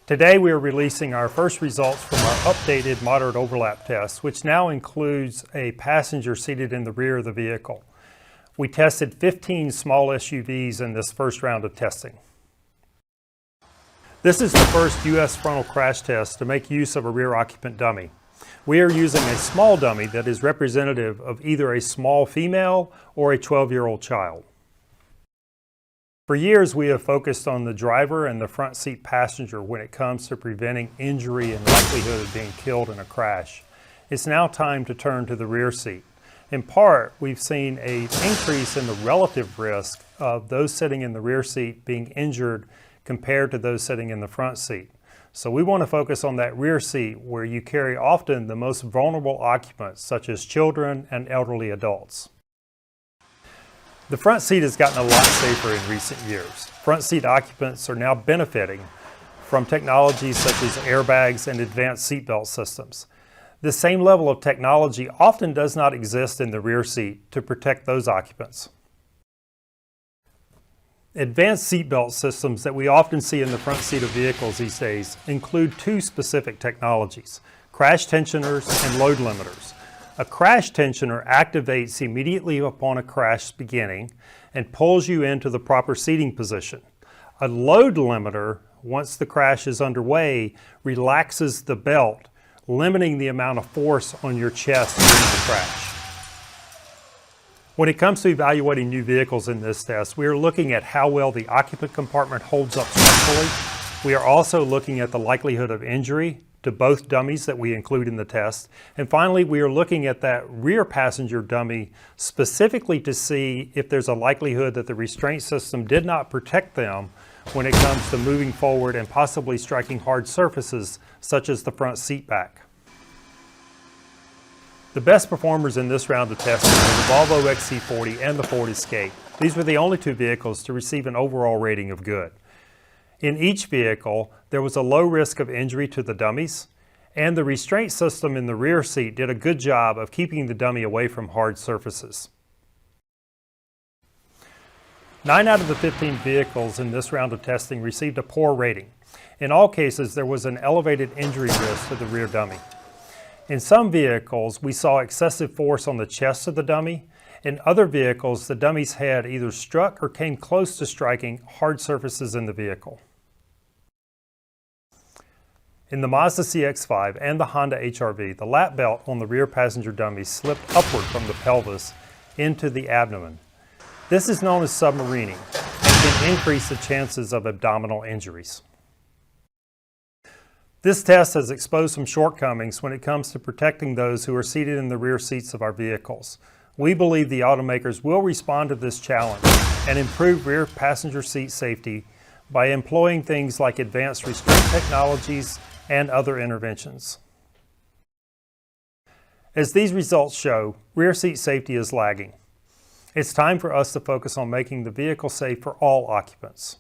Today we are releasing our first results from our updated moderate overlap test, which now includes a passenger seated in the rear of the vehicle. We tested 15 small SUVs in this first round of testing. This is the first U.S. frontal crash test to make use of a rear occupant dummy. We are using a small dummy that is representative of either a small female or a 12-year-old child. For years, we have focused on the driver and the front seat passenger when it comes to preventing injury and likelihood of being killed in a crash. It's now time to turn to the rear seat. In part, we've seen an increase in the relative risk of those sitting in the rear seat being injured compared to those sitting in the front seat. So we want to focus on that rear seat where you carry often the most vulnerable occupants, such as children and elderly adults. The front seat has gotten a lot safer in recent years. Front seat occupants are now benefiting from technologies such as airbags and advanced seatbelt systems. This same level of technology often does not exist in the rear seat to protect those occupants. Advanced seatbelt systems that we often see in the front seat of vehicles these days include two specific technologies: crash tensioners and load limiters. A crash tensioner activates immediately upon a crash beginning and pulls you into the proper seating position. A load limiter, once the crash is underway, relaxes the belt, limiting the amount of force on your chest during the crash. When it comes to evaluating new vehicles in this test, we are looking at how well the occupant compartment holds up structurally. We are also looking at the likelihood of injury to both dummies that we include in the test. And finally, we are looking at that rear passenger dummy specifically to see if there's a likelihood that the restraint system did not protect them when it comes to moving forward and possibly striking hard surfaces such as the front seat back. The best performers in this round of testing were the Volvo XC40 and the Ford Escape. These were the only two vehicles to receive an overall rating of good. In each vehicle, there was a low risk of injury to the dummies, and the restraint system in the rear seat did a good job of keeping the dummy away from hard surfaces. 9 out of the 15 vehicles in this round of testing received a poor rating. In all cases, there was an elevated injury risk to the rear dummy. In some vehicles, we saw excessive force on the chest of the dummy. In other vehicles, the dummy's head either struck or came close to striking hard surfaces in the vehicle. In the Mazda CX-5 and the Honda HR-V, the lap belt on the rear passenger dummy slipped upward from the pelvis into the abdomen. This is known as submarining and can increase the chances of abdominal injuries. This test has exposed some shortcomings when it comes to protecting those who are seated in the rear seats of our vehicles. We believe the automakers will respond to this challenge and improve rear passenger seat safety by employing things like advanced restraint technologies and other interventions. As these results show, rear seat safety is lagging. It's time for us to focus on making the vehicle safe for all occupants.